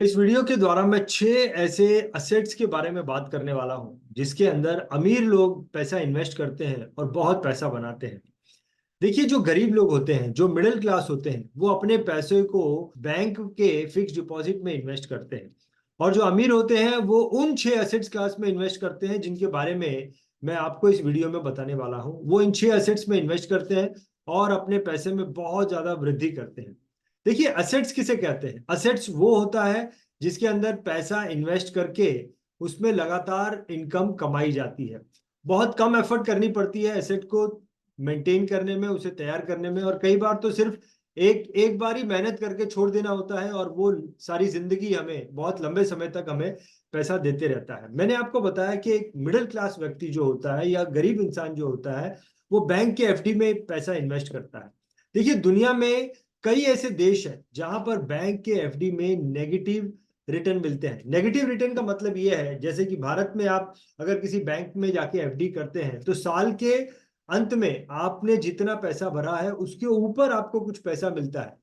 इस वीडियो के द्वारा मैं 6 ऐसे असेट्स के बारे में बात करने वाला हूं जिसके अंदर अमीर लोग पैसा इन्वेस्ट करते हैं और बहुत पैसा बनाते हैं। देखिए, जो गरीब लोग होते हैं, जो मिडिल क्लास होते हैं, वो अपने पैसे को बैंक के फिक्स डिपॉजिट में इन्वेस्ट करते हैं। और जो अमीर होते हैं वो उन 6 असेट्स क्लास में इन्वेस्ट करते हैं जिनके बारे में मैं आपको इस वीडियो में बताने वाला हूं। वो इन 6 असेट्स में इन्वेस्ट करते हैं और अपने पैसे में बहुत ज्यादा वृद्धि करते हैं। देखिए, असेट्स किसे कहते हैं? असेट्स वो होता है जिसके अंदर पैसा इन्वेस्ट करके उसमें लगातार इनकम कमाई जाती है। बहुत कम एफर्ट करनी पड़ती है एसेट को मेंटेन करने में, उसे तैयार करने में, और कई बार तो सिर्फ एक एक बार ही मेहनत करके छोड़ देना होता है और वो सारी जिंदगी हमें बहुत लंबे समय तक हमें पैसा देते रहता है। मैंने आपको बताया कि एक मिडिल क्लास व्यक्ति जो होता है या गरीब इंसान जो होता है वो बैंक के एफडी में पैसा इन्वेस्ट करता है। देखिए, दुनिया में कई ऐसे देश हैं जहां पर बैंक के एफडी में नेगेटिव रिटर्न मिलते हैं। नेगेटिव रिटर्न का मतलब ये है, जैसे कि भारत में आप अगर किसी बैंक में जाके एफडी करते हैं तो साल के अंत में आपने जितना पैसा भरा है उसके ऊपर आपको कुछ पैसा मिलता है।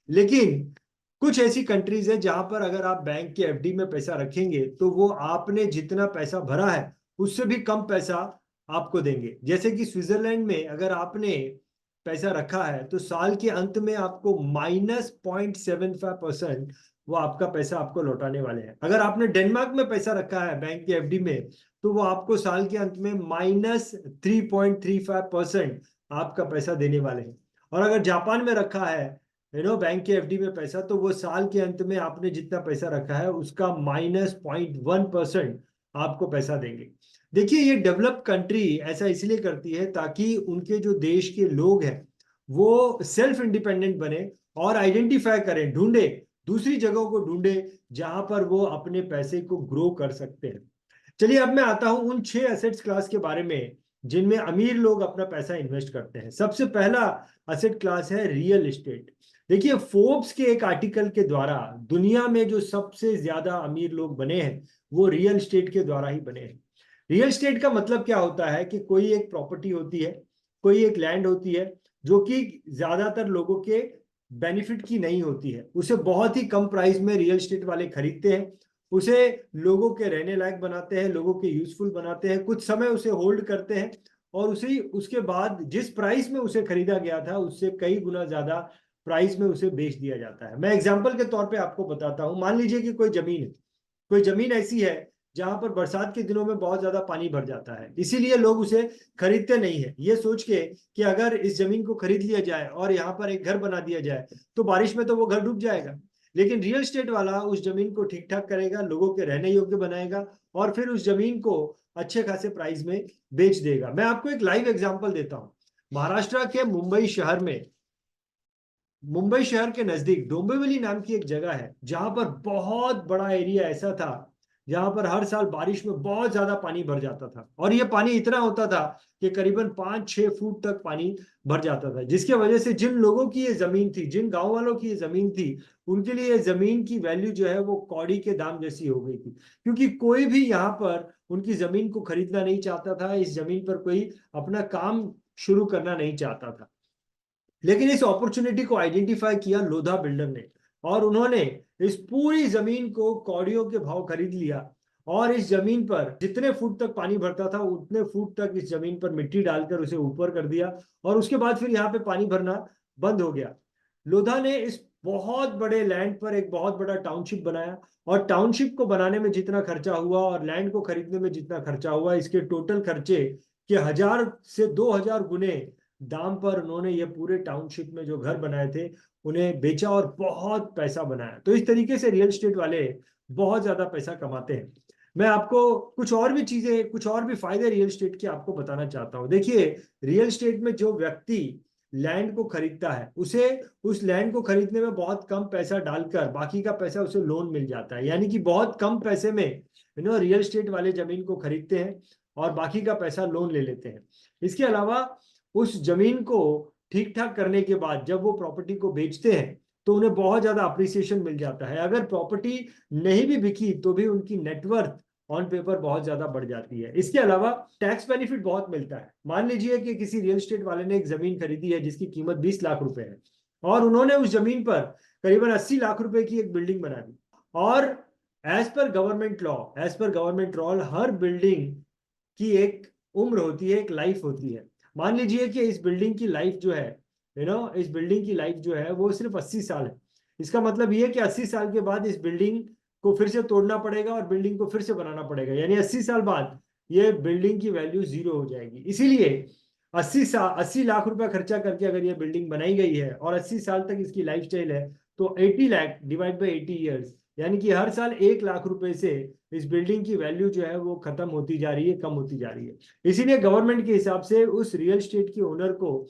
लेकिन कुछ ऐसी कंट्रीज है जहां पर अगर आप बैंक के एफडी में पैसा रखेंगे तो वो आपने जितना पैसा भरा है उससे भी कम पैसा आपको देंगे। जैसे कि स्विट्जरलैंड में अगर आपने पैसा रखा है तो साल के अंत में आपको -0.75% वो आपका पैसा आपको लौटाने वाले हैं। अगर आपने डेनमार्क में पैसा रखा है बैंक के एफडी में तो वो आपको साल के अंत में -3.35% आपका पैसा देने वाले हैं। और अगर जापान में रखा है बैंक के एफडी में पैसा, तो वो साल के अंत में आपने जितना पैसा रखा है उसका -0.1% आपको पैसा देंगे। देखिए, ये डेवलप कंट्री ऐसा इसलिए करती है ताकि उनके जो देश के लोग हैं वो सेल्फ इंडिपेंडेंट बने और आइडेंटिफाई करें, ढूंढे, दूसरी जगहों को ढूंढे जहां पर वो अपने पैसे को ग्रो कर सकते हैं। चलिए, अब मैं आता हूं उन 6 असेट्स क्लास के बारे में जिनमें अमीर लोग अपना पैसा इन्वेस्ट करते हैं। सबसे पहला असेट क्लास है रियल एस्टेट। देखिए, फोर्ब्स के एक आर्टिकल के द्वारा दुनिया में जो सबसे ज्यादा अमीर लोग बने हैं वो रियल एस्टेट के द्वारा ही बने हैं। रियल एस्टेट का मतलब क्या होता है कि कोई एक प्रॉपर्टी होती है, कोई एक लैंड होती है जो कि ज्यादातर लोगों के बेनिफिट की नहीं होती है। उसे बहुत ही कम प्राइस में रियल एस्टेट वाले खरीदते हैं, उसे लोगों के रहने लायक बनाते हैं, लोगों के यूजफुल बनाते हैं, कुछ समय उसे होल्ड करते हैं और उसे उसके बाद जिस प्राइस में उसे खरीदा गया था उससे कई गुना ज्यादा प्राइस में उसे बेच दिया जाता है। मैं एग्जांपल के तौर पे आपको बताता हूं। मान लीजिए कि कोई जमीन है, कोई जमीन ऐसी है जहां पर बरसात के दिनों में बहुत ज्यादा पानी भर जाता है, इसीलिए लोग उसे खरीदते नहीं है, ये सोच के कि अगर इस जमीन को खरीद लिया जाए और यहाँ पर एक घर बना दिया जाए तो बारिश में तो वो घर डूब जाएगा। लेकिन रियल एस्टेट वाला उस जमीन को ठीक ठाक करेगा, लोगों के रहने योग्य बनाएगा और फिर उस जमीन को अच्छे खासे प्राइस में बेच देगा। मैं आपको एक लाइव एग्जांपल देता हूं। महाराष्ट्र के मुंबई शहर के नजदीक डोंबिवली नाम की एक जगह है जहां पर बहुत बड़ा एरिया ऐसा था जहां पर हर साल बारिश में बहुत ज्यादा पानी भर जाता था। और ये पानी इतना होता था कि करीबन 5-6 फुट तक पानी भर जाता था, जिसकी वजह से जिन लोगों की ये जमीन थी, जिन गांव वालों की ये जमीन थी, उनके लिए ये जमीन की वैल्यू जो है वो कौड़ी के दाम जैसी हो गई थी, क्योंकि कोई भी यहाँ पर उनकी जमीन को खरीदना नहीं चाहता था, इस जमीन पर कोई अपना काम शुरू करना नहीं चाहता था। लेकिन इस अपॉर्चुनिटी को आइडेंटिफाई किया लोधा बिल्डर ने और उन्होंने इस पूरी जमीन को कौड़ियों के भाव खरीद लिया और इस जमीन पर जितने फुट तक पानी भरता था उतने फुट तक इस जमीन पर मिट्टी डालकर उसे ऊपर कर दिया और उसके बाद फिर यहाँ पे पानी भरना बंद हो गया। लोधा ने इस बहुत बड़े लैंड पर एक बहुत बड़ा टाउनशिप बनाया और टाउनशिप को बनाने में जितना खर्चा हुआ और लैंड को खरीदने में जितना खर्चा हुआ, इसके टोटल खर्चे के 1000 से 2000 गुने दाम पर उन्होंने ये पूरे टाउनशिप में जो घर बनाए थे उन्हें बेचा और बहुत पैसा बनाया। तो इस तरीके से रियल एस्टेट वाले बहुत ज्यादा पैसा कमाते हैं। मैं आपको कुछ और भी चीजें, कुछ और भी फायदे रियल एस्टेट के आपको बताना चाहता हूं। देखिए, रियल एस्टेट में जो व्यक्ति लैंड को खरीदता है उसे उस लैंड को खरीदने में बहुत कम पैसा डालकर बाकी का पैसा उसे लोन मिल जाता है, यानी कि बहुत कम पैसे में रियल एस्टेट वाले जमीन को खरीदते हैं और बाकी का पैसा लोन ले लेते हैं। इसके अलावा उस जमीन को ठीक ठाक करने के बाद जब वो प्रॉपर्टी को बेचते हैं तो उन्हें बहुत ज्यादा अप्रिसिएशन मिल जाता है। अगर प्रॉपर्टी नहीं भी बिकी तो भी उनकी नेटवर्थ ऑन पेपर बहुत ज्यादा बढ़ जाती है। इसके अलावा टैक्स बेनिफिट बहुत मिलता है। मान लीजिए कि किसी रियल एस्टेट वाले ने एक जमीन खरीदी है जिसकी कीमत 20 लाख रुपए है और उन्होंने उस जमीन पर करीबन 80 लाख रुपए की एक बिल्डिंग बना दी और एज पर गवर्नमेंट लॉ हर बिल्डिंग की एक उम्र होती है, एक लाइफ होती है। मान लीजिए कि इस बिल्डिंग की लाइफ जो है, इस बिल्डिंग की लाइफ जो है वो सिर्फ 80 साल है। इसका मतलब ये है कि 80 साल के बाद इस बिल्डिंग को फिर से तोड़ना पड़ेगा और बिल्डिंग को फिर से बनाना पड़ेगा, यानी 80 साल बाद ये बिल्डिंग की वैल्यू जीरो हो जाएगी। इसीलिए 80 लाख रुपया खर्चा करके अगर ये बिल्डिंग बनाई गई है और 80 साल तक इसकी लाइफ स्टाइल है, तो 80 लाख डिवाइड बाई 80 ईयर्स, यानी कि हर साल 1 लाख रुपए से इस बिल्डिंग की वैल्यू जो है वो खत्म होती जा रही है, कम होती जा रही है। इसीलिए गवर्नमेंट के हिसाब से उस रियल एस्टेट के ओनर को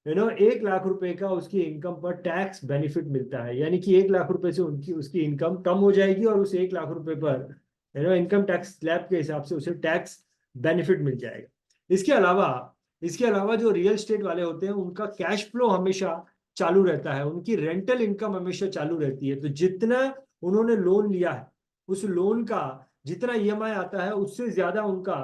1 लाख रुपए का उसकी इनकम पर टैक्स बेनिफिट मिलता है, यानी कि 1 लाख रुपए से उनकी उसकी इनकम कम हो जाएगी और उस 1 लाख रुपए पर इनकम टैक्स स्लैब के हिसाब से उसे टैक्स बेनिफिट मिल जाएगा। इसके अलावा जो रियल एस्टेट वाले होते हैं उनका कैश फ्लो हमेशा चालू रहता है, उनकी रेंटल इनकम हमेशा चालू रहती है। तो जितना उन्होंने लोन लिया है उस लोन का जितना ईएमआई आता है उससे ज्यादा उनका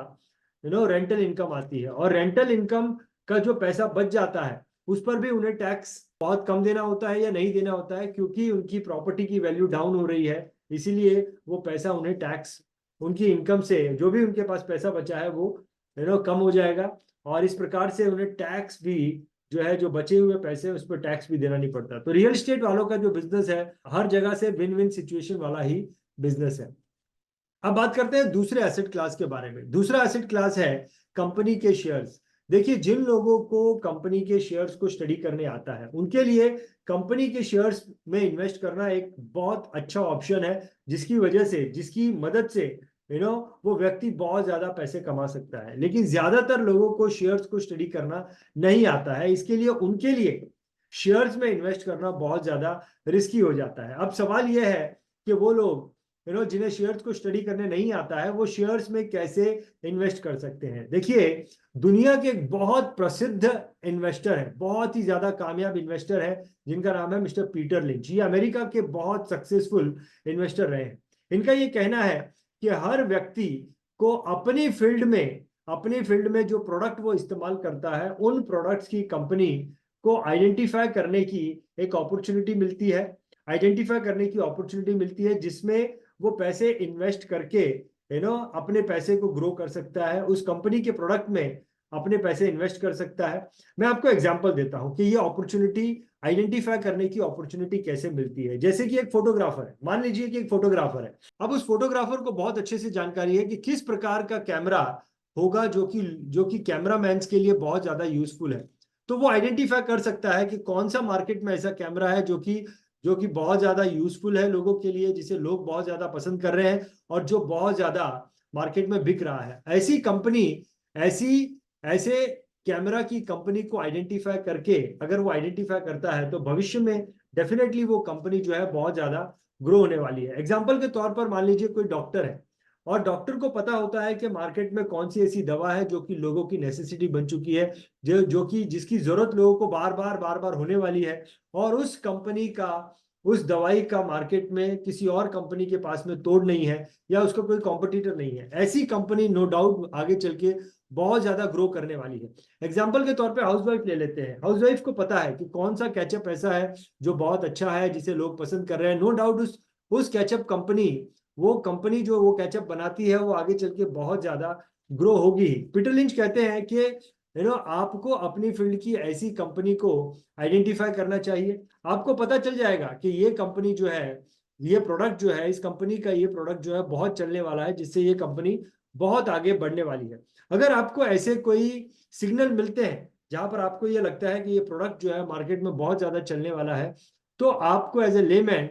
रेंटल इनकम आती है, और रेंटल इनकम का जो पैसा बच जाता है उस पर भी उन्हें टैक्स बहुत कम देना होता है या नहीं देना होता है, क्योंकि उनकी प्रॉपर्टी की वैल्यू डाउन हो रही है। इसीलिए वो पैसा उन्हें टैक्स, उनकी इनकम से जो भी उनके पास पैसा बचा है वो कम हो जाएगा, और इस प्रकार से उन्हें टैक्स भी जो है, जो बचे हुए पैसे उस पर टैक्स भी देना नहीं पड़ता। तो रियल एस्टेट वालों का जो बिजनेस है हर जगह से विन विन सिचुएशन वाला ही बिजनेस है। अब बात करते हैं दूसरे एसेट क्लास के बारे में। दूसरा एसेट क्लास है कंपनी के शेयर्स। देखिए, जिन लोगों को कंपनी के शेयर्स को स्टडी करने आता है उनके लिए कंपनी के शेयर्स में इन्वेस्ट करना एक बहुत अच्छा ऑप्शन है, जिसकी मदद से वो व्यक्ति बहुत ज्यादा पैसे कमा सकता है। लेकिन ज्यादातर लोगों को शेयर्स को स्टडी करना नहीं आता है, इसके लिए उनके लिए शेयर्स में इन्वेस्ट करना बहुत ज्यादा रिस्की हो जाता है। अब सवाल यह है कि वो लोग जिन्हें शेयर्स को स्टडी करने नहीं आता है वो शेयर्स में कैसे इन्वेस्ट कर सकते हैं। देखिए, दुनिया के एक बहुत प्रसिद्ध इन्वेस्टर है, बहुत ही ज्यादा कामयाब इन्वेस्टर है, जिनका नाम है मिस्टर पीटर लिंच। ये अमेरिका के बहुत सक्सेसफुल इन्वेस्टर रहे हैं। इनका ये कहना है कि हर व्यक्ति को अपनी फील्ड में जो प्रोडक्ट वो इस्तेमाल करता है उन प्रोडक्ट्स की कंपनी को आइडेंटिफाई करने की एक अपॉर्चुनिटी मिलती है, जिसमें वो पैसे इन्वेस्ट करके अपने पैसे को ग्रो कर सकता है, उस कंपनी के प्रोडक्ट में अपने पैसे इन्वेस्ट कर सकता है। मैं आपको एग्जांपल देता हूं कि ये अपॉर्चुनिटी आइडेंटिफाई करने की अपॉर्चुनिटी कैसे मिलती है। जैसे कि एक फोटोग्राफर है, मान लीजिए कि एक फोटोग्राफर है। अब उस फोटोग्राफर को बहुत अच्छे से जानकारी है कि किस प्रकार का कैमरा होगा जो कि कैमरामैन्स के लिए बहुत ज्यादा यूजफुल है। तो वो आइडेंटिफाई कर सकता है कि कौन सा मार्केट में ऐसा कैमरा है जो कि बहुत ज्यादा यूजफुल है लोगों के लिए, जिसे लोग बहुत ज्यादा पसंद कर रहे हैं और जो बहुत ज्यादा मार्केट में बिक रहा है। ऐसे कैमरा की कंपनी को आइडेंटिफाई करके अगर वो आइडेंटिफाई करता है तो भविष्य में डेफिनेटली वो कंपनी जो है बहुत ज्यादा ग्रो होने वाली है। एग्जाम्पल के तौर पर मान लीजिए कोई डॉक्टर है और डॉक्टर को पता होता है कि मार्केट में कौन सी ऐसी दवा है जो कि लोगों की नेसेसिटी बन चुकी है, जो कि जिसकी जरूरत लोगों को बार बार होने वाली है, और उस दवाई का मार्केट में किसी और कंपनी के पास में तोड़ नहीं है या उसका कोई कॉम्पिटिटर नहीं है। ऐसी कंपनी नो डाउट आगे चल के बहुत ज्यादा ग्रो करने वाली है। एग्जाम्पल के तौर पे हाउसवाइफ ले लेते हैं। हाउसवाइफ को पता है कि कौन सा केचप ऐसा है जो बहुत अच्छा है, जिसे लोग पसंद कर रहे हैं। नो डाउट उस केचप कंपनी, वो कंपनी जो वो केचप बनाती है वो आगे चल के बहुत ज्यादा ग्रो होगी। पीटर लिंच कहते हैं कि आपको अपनी फील्ड की ऐसी कंपनी को आइडेंटिफाई करना चाहिए। आपको पता चल जाएगा कि ये कंपनी जो है, ये प्रोडक्ट जो है, इस कंपनी का ये प्रोडक्ट जो है बहुत चलने वाला है, जिससे ये कंपनी बहुत आगे बढ़ने वाली है। अगर आपको ऐसे कोई सिग्नल मिलते हैं जहां पर आपको ये लगता है कि ये प्रोडक्ट जो है मार्केट में बहुत ज्यादा चलने वाला है, तो आपको एज ए लेमैन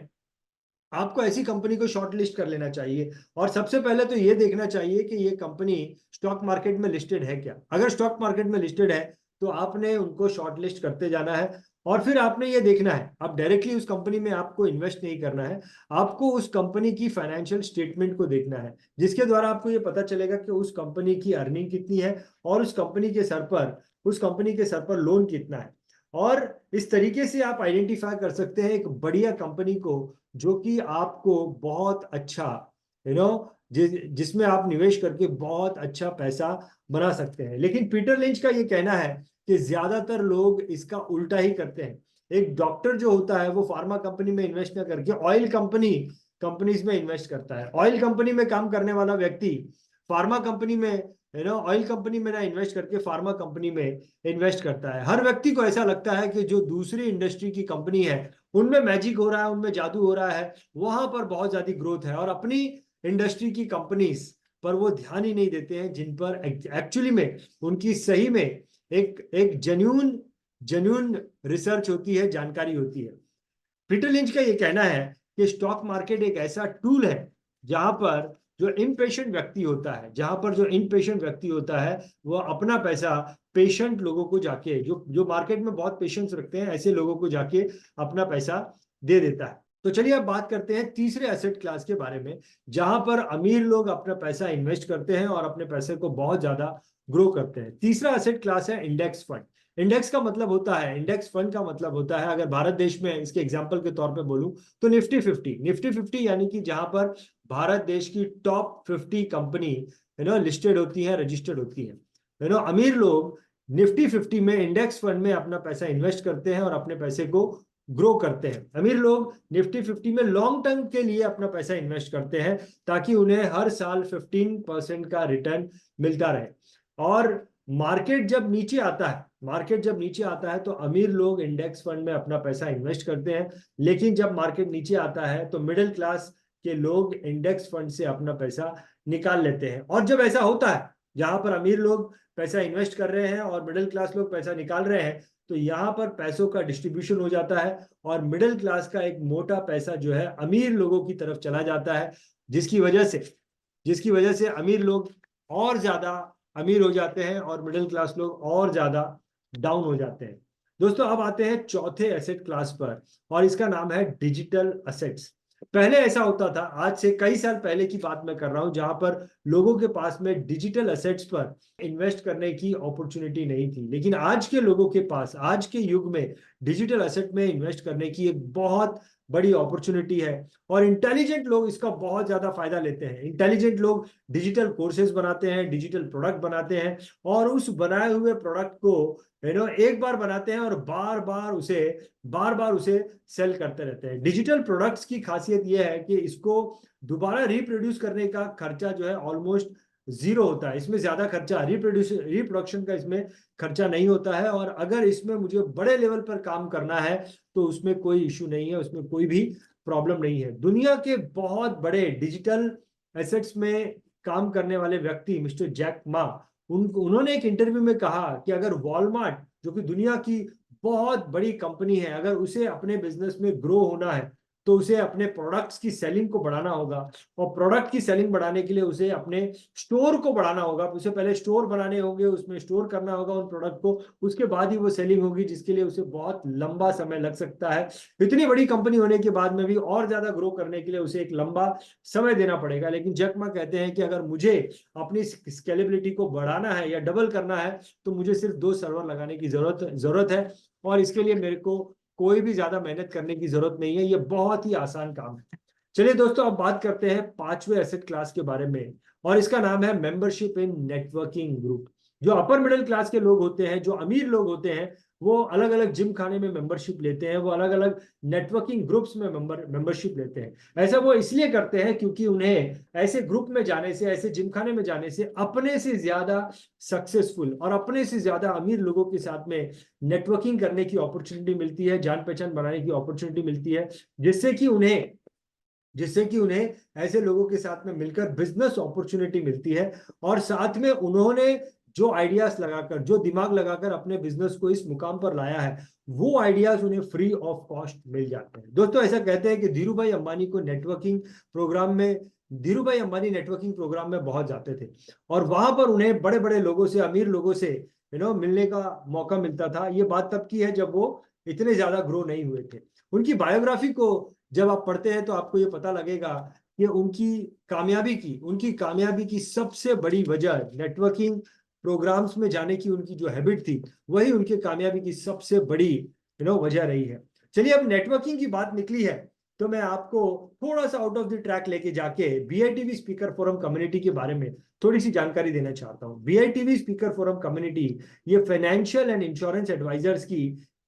आपको ऐसी कंपनी को शॉर्ट लिस्ट कर लेना चाहिए। और सबसे पहले तो ये देखना चाहिए कि ये कंपनी स्टॉक मार्केट में लिस्टेड है क्या। अगर स्टॉक मार्केट में लिस्टेड है तो आपने उनको शॉर्ट लिस्ट करते जाना है, और फिर आपने ये देखना है, आप डायरेक्टली उस कंपनी में आपको इन्वेस्ट नहीं करना है, आपको उस कंपनी की फाइनेंशियल स्टेटमेंट को देखना है, जिसके द्वारा आपको ये पता चलेगा कि उस कंपनी की अर्निंग कितनी है और उस कंपनी के सर पर लोन कितना है। और इस तरीके से आप आइडेंटिफाई कर सकते हैं एक बढ़िया कंपनी को जो कि आपको बहुत अच्छा जिसमें आप निवेश करके बहुत अच्छा पैसा बना सकते हैं। लेकिन पीटर लिंच का ये कहना है कि ज्यादातर लोग इसका उल्टा ही करते हैं। एक डॉक्टर जो होता है वो फार्मा कंपनी में इन्वेस्ट ना करके ऑयल कंपनी कंपनीज में इन्वेस्ट करता है। ऑयल कंपनी में काम करने वाला व्यक्ति फार्मा कंपनी में ऑयल कंपनी में ना इन्वेस्ट करके फार्मा कंपनी में इन्वेस्ट करता है। हर व्यक्ति को ऐसा लगता है कि जो दूसरी इंडस्ट्री की कंपनी है उनमें मैजिक हो रहा है, उनमें जादू हो रहा है, वहां पर बहुत ज्यादा ग्रोथ है, और अपनी इंडस्ट्री की कंपनीज पर वो ध्यान ही नहीं देते हैं जिन पर एक्चुअली में उनकी सही में एक जेन्यून रिसर्च होती है, जानकारी होती है। पीटर लिंच का ये कहना है कि स्टॉक मार्केट एक ऐसा टूल है जहां पर जो इनपेशेंट व्यक्ति होता है वो अपना पैसा पेशेंट लोगों को जाके, जो मार्केट में बहुत पेशेंस रखते हैं, ऐसे लोगों को जाके अपना पैसा दे देता है। तो चलिए अब बात करते हैं तीसरे एसेट क्लास के बारे में, जहां पर अमीर लोग अपना पैसा इन्वेस्ट करते हैं और अपने पैसे को बहुत ज्यादा ग्रो करते हैं। तीसरा एसेट क्लास है इंडेक्स फंड। इंडेक्स फंड का मतलब होता है, अगर भारत देश में इसके एग्जांपल के तौर पे बोलूं तो निफ्टी 50 यानी कि जहां पर भारत देश की टॉप 50 कंपनी लिस्टेड होती है, रजिस्टर्ड होती है। अमीर लोग निफ्टी 50 में इंडेक्स फंड में अपना पैसा इन्वेस्ट करते हैं और अपने पैसे को ग्रो करते हैं। अमीर लोग निफ्टी 50 में लॉन्ग टर्म के लिए अपना पैसा इन्वेस्ट करते हैं ताकि उन्हें हर साल 15% का रिटर्न मिलता रहे। और मार्केट जब नीचे आता है तो अमीर लोग इंडेक्स फंड में अपना पैसा इन्वेस्ट करते हैं, लेकिन जब मार्केट नीचे आता है तो मिडिल क्लास के लोग इंडेक्स फंड से अपना पैसा निकाल लेते हैं। और जब ऐसा होता है जहां पर अमीर लोग पैसा इन्वेस्ट कर रहे हैं और मिडिल क्लास लोग पैसा निकाल रहे हैं, तो यहाँ पर पैसों का डिस्ट्रीब्यूशन हो जाता है और मिडिल क्लास का एक मोटा पैसा जो है अमीर लोगों की तरफ चला जाता है, जिसकी वजह से अमीर लोग और ज्यादा अमीर हो जाते हैं और मिडिल क्लास लोग और ज्यादा डाउन हो जाते हैं। दोस्तों अब आते हैं चौथे एसेट क्लास पर, और इसका नाम है डिजिटल असेट्स। पहले ऐसा होता था, आज से कई साल पहले की बात मैं कर रहा हूं, जहां पर लोगों के पास में डिजिटल असेट्स पर इन्वेस्ट करने की अपॉर्चुनिटी नहीं थी, लेकिन आज के लोगों के पास, आज के युग में डिजिटल असेट में इन्वेस्ट करने की एक बहुत बड़ी अपॉर्चुनिटी है। और इंटेलिजेंट लोग इसका बहुत ज्यादा फायदा लेते हैं। इंटेलिजेंट लोग डिजिटल कोर्सेज बनाते हैं, डिजिटल प्रोडक्ट बनाते हैं, और उस बनाए हुए प्रोडक्ट को एक बार बनाते हैं और बार बार उसे सेल करते रहते हैं। डिजिटल प्रोडक्ट्स की खासियत यह है कि इसको दोबारा रिप्रोड्यूस करने का खर्चा जो है ऑलमोस्ट जीरो होता है। इसमें ज्यादा खर्चा रिप्रोडक्शन का इसमें खर्चा नहीं होता है, और अगर इसमें मुझे बड़े लेवल पर काम करना है तो उसमें कोई इश्यू नहीं है, उसमें कोई भी प्रॉब्लम नहीं है। दुनिया के बहुत बड़े डिजिटल एसेट्स में काम करने वाले व्यक्ति मिस्टर जैक मा, उन्होंने एक इंटरव्यू में कहा कि अगर वॉलमार्ट, जो कि दुनिया की बहुत बड़ी कंपनी है, अगर उसे अपने बिजनेस में ग्रो होना है तो उसे अपने प्रोडक्ट्स की सेलिंग को बढ़ाना होगा, और प्रोडक्ट की सेलिंग बढ़ाने के लिए उसे अपने स्टोर को बढ़ाना होगा। उसे पहले स्टोर बनाने होंगे, उसमें स्टोर करना होगा उन प्रोडक्ट को, उसके बाद ही वो सेलिंग होगी, जिसके लिए उसे बहुत लंबा समय लग सकता है। इतनी बड़ी कंपनी होने के बाद में भी और ज्यादा ग्रो करने के लिए उसे एक लंबा समय देना पड़ेगा। लेकिन जैक मा कहते हैं कि अगर मुझे अपनी स्केलेबिलिटी को बढ़ाना है या डबल करना है तो मुझे सिर्फ 2 सर्वर लगाने की जरूरत है, और इसके लिए मेरे को कोई भी ज्यादा मेहनत करने की जरूरत नहीं है, ये बहुत ही आसान काम है। चलिए दोस्तों अब बात करते हैं पांचवें एसेट क्लास के बारे में, और इसका नाम है मेंबरशिप इन नेटवर्किंग ग्रुप। जो अपर मिडिल क्लास के लोग होते हैं, जो अमीर लोग होते हैं, वो अलग अलग जिम खाने में मेंबरशिप लेते हैं, वो अलग अलग नेटवर्किंग ग्रुप्स में मेंबरशिप लेते हैं। ऐसा वो इसलिए करते हैं क्योंकि उन्हें ऐसे ग्रुप में जाने से, ऐसे जिम खाने में जाने से अपने से ज्यादा सक्सेसफुल और अपने से ज्यादा अमीर लोगों के साथ में नेटवर्किंग करने की अपॉर्चुनिटी मिलती है, जान पहचान बनाने की अपॉर्चुनिटी मिलती है, जिससे कि उन्हें ऐसे लोगों के साथ में मिलकर बिजनेस अपॉर्चुनिटी मिलती है, और साथ में उन्होंने जो आइडियाज लगाकर, जो दिमाग लगाकर अपने बिजनेस को इस मुकाम पर लाया है, वो आइडियाज उन्हें फ्री ऑफ कॉस्ट मिल जाते हैं। दोस्तों ऐसा कहते हैं कि धीरूभाई अंबानी नेटवर्किंग प्रोग्राम में बहुत जाते थे, और वहां पर उन्हें बड़े बड़े लोगों से, अमीर लोगों से मिलने का मौका मिलता था। ये बात तब की है जब वो इतने ज्यादा ग्रो नहीं हुए थे। उनकी बायोग्राफी को जब आप पढ़ते हैं तो आपको ये पता लगेगा कि उनकी कामयाबी की सबसे बड़ी वजह नेटवर्किंग प्रोग्राम्स में जाने की उनकी जो हैबिट थी, वही उनके कामयाबी की सबसे बड़ी वजह रही है। चलिए अब नेटवर्किंग की बात निकली है तो मैं आपको थोड़ा सा आउट ऑफ द ट्रैक लेके जाके बीआईटीवी स्पीकर फोरम कम्युनिटी के बारे में थोड़ी सी जानकारी देना चाहता हूँ। बीआईटीवी स्पीकर फोरम कम्युनिटी ये फाइनेंशियल एंड इंश्योरेंस एडवाइजर्स की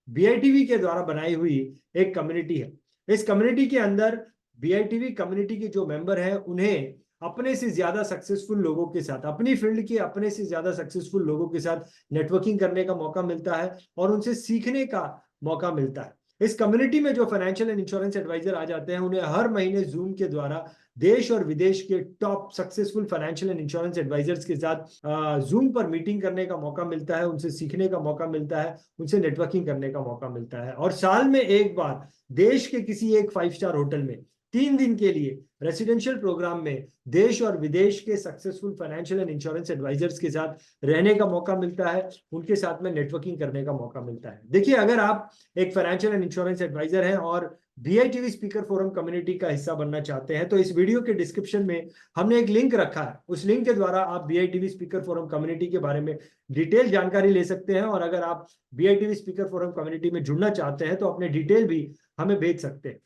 बीआईटीवी के द्वारा बनाई हुई एक कम्युनिटी है। इस कम्युनिटी के अंदर BITV कम्युनिटी के जो मेंबर हैं उन्हें अपने से ज्यादा सक्सेसफुल लोगों के साथ, अपनी फील्ड के अपने से ज्यादा सक्सेसफुल लोगों के साथ नेटवर्किंग करने का मौका मिलता है और उनसे सीखने का मौका मिलता है। इस कम्युनिटी में जो फाइनेंशियल एंड इंश्योरेंस एडवाइजर आ जाते हैं उन्हें हर महीने जूम के द्वारा देश और विदेश के top successful financial and insurance advisers के साथ जूम पर मीटिंग करने का मौका मिलता है, उनसे सीखने का मौका मिलता है, उनसे नेटवर्किंग करने का मौका मिलता है। और साल में एक बार देश के किसी एक 5 स्टार होटल में 3 दिन के लिए रेसिडेंशियल प्रोग्राम में देश और विदेश के successful financial and insurance advisers के साथ रहने का मौका मिलता है, उनके साथ में नेटवर्किंग करने का मौका मिलता है। देखिए, अगर आप एक फाइनेंशियल एंड इंश्योरेंस एडवाइजर हैं और BITV स्पीकर फोरम कम्युनिटी का हिस्सा बनना चाहते हैं तो इस वीडियो के डिस्क्रिप्शन में हमने एक लिंक रखा है। उस लिंक के द्वारा आप BITV स्पीकर फोरम कम्युनिटी के बारे में डिटेल जानकारी ले सकते हैं और अगर आप BITV स्पीकर फोरम कम्युनिटी में जुड़ना चाहते हैं तो अपने डिटेल भी हमें भेज सकते हैं।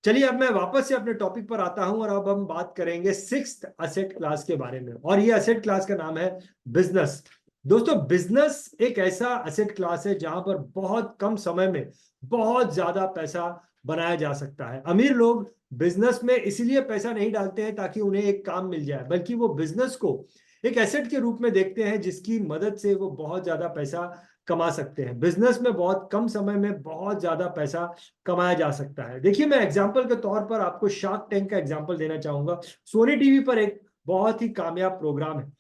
चलिए, अब मैं वापस से अपने टॉपिक पर आता हूं और अब हम बात करेंगे 6th असेट क्लास के बारे में और ये असेट क्लास का नाम है बिजनेस। दोस्तों, बिजनेस एक ऐसा असेट क्लास है जहां पर बहुत कम समय में बहुत ज्यादा पैसा बनाया जा सकता है। अमीर लोग बिजनेस में इसलिए पैसा नहीं डालते हैं ताकि उन्हें एक काम मिल जाए, बल्कि वो बिजनेस को एक एसेट के रूप में देखते हैं जिसकी मदद से वो बहुत ज्यादा पैसा कमा सकते हैं। बिजनेस में बहुत कम समय में बहुत ज्यादा पैसा कमाया जा सकता है। देखिए, मैं एग्जांपल के तौर पर आपको शार्क टैंक का एग्जांपल देना चाहूंगा। सोनी टीवी पर एक बहुत ही कामयाब प्रोग्राम है।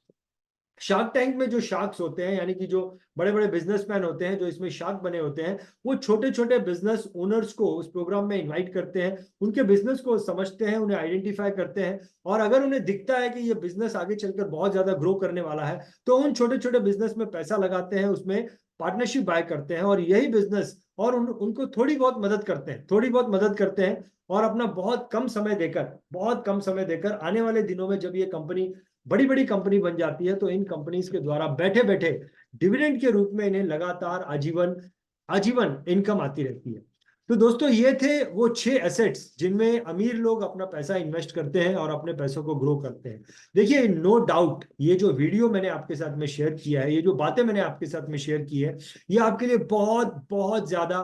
शार्क टैंक में जो शार्क्स होते हैं, यानी कि जो बड़े बड़े बिजनेसमैन होते हैं जो इसमें शार्क बने होते हैं, वो छोटे छोटे बिजनेस ओनर्स को उस प्रोग्राम में इनवाइट करते हैं, उनके बिजनेस को समझते हैं, उन्हें आइडेंटिफाई करते हैं और अगर उन्हें दिखता है कि ये बिजनेस आगे चलकर बहुत ज्यादा ग्रो करने वाला है तो उन छोटे छोटे बिजनेस में पैसा लगाते हैं, उसमें पार्टनरशिप बाय करते हैं और यही बिजनेस और उनको थोड़ी बहुत मदद करते हैं, थोड़ी बहुत मदद करते हैं और अपना बहुत कम समय देकर आने वाले दिनों में जब ये कंपनी बड़ी बड़ी कंपनी बन जाती है तो इन कंपनीज के द्वारा बैठे बैठे डिविडेंड के रूप में इन्हें लगातार आजीवन आजीवन इनकम आती रहती है। तो दोस्तों, ये थे वो 6 एसेट्स जिनमें अमीर लोग अपना पैसा इन्वेस्ट करते हैं और अपने पैसों को ग्रो करते हैं। देखिए, नो डाउट ये जो वीडियो मैंने आपके साथ में शेयर किया है, ये जो बातें मैंने आपके साथ में शेयर की है, ये आपके लिए बहुत बहुत ज्यादा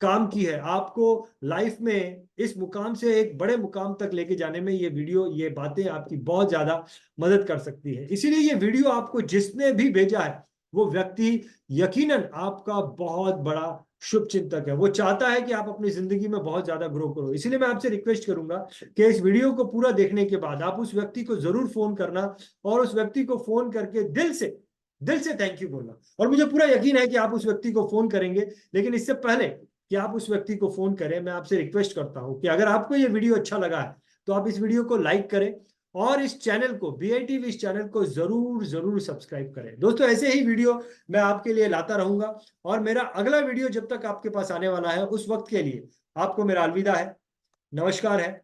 काम की है। आपको लाइफ में इस मुकाम से एक बड़े मुकाम तक लेके जाने में ये वीडियो, ये बातें आपकी बहुत ज्यादा मदद कर सकती है। इसीलिए ये वीडियो आपको जिसने भी भेजा है वो व्यक्ति यकीनन आपका बहुत बड़ा शुभ चिंतक है। वो चाहता है कि आप अपनी जिंदगी में बहुत ज्यादा ग्रो करो। इसीलिए मैं आपसे रिक्वेस्ट करूंगा कि इस वीडियो को पूरा देखने के बाद आप उस व्यक्ति को जरूर फोन करना और उस व्यक्ति को फोन करके दिल से थैंक यू बोलना। और मुझे पूरा यकीन है कि आप उस व्यक्ति को फोन करेंगे, लेकिन इससे पहले कि आप उस व्यक्ति को फोन करें, मैं आपसे रिक्वेस्ट करता हूं कि अगर आपको ये वीडियो अच्छा लगा है तो आप इस वीडियो को लाइक करें और इस चैनल को, BITV इस चैनल को जरूर जरूर सब्सक्राइब करें। दोस्तों, ऐसे ही वीडियो मैं आपके लिए लाता रहूंगा और मेरा अगला वीडियो जब तक आपके पास आने वाला है उस वक्त के लिए आपको मेरा अलविदा है, नमस्कार है,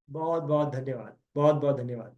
बहुत बहुत धन्यवाद, बहुत बहुत धन्यवाद।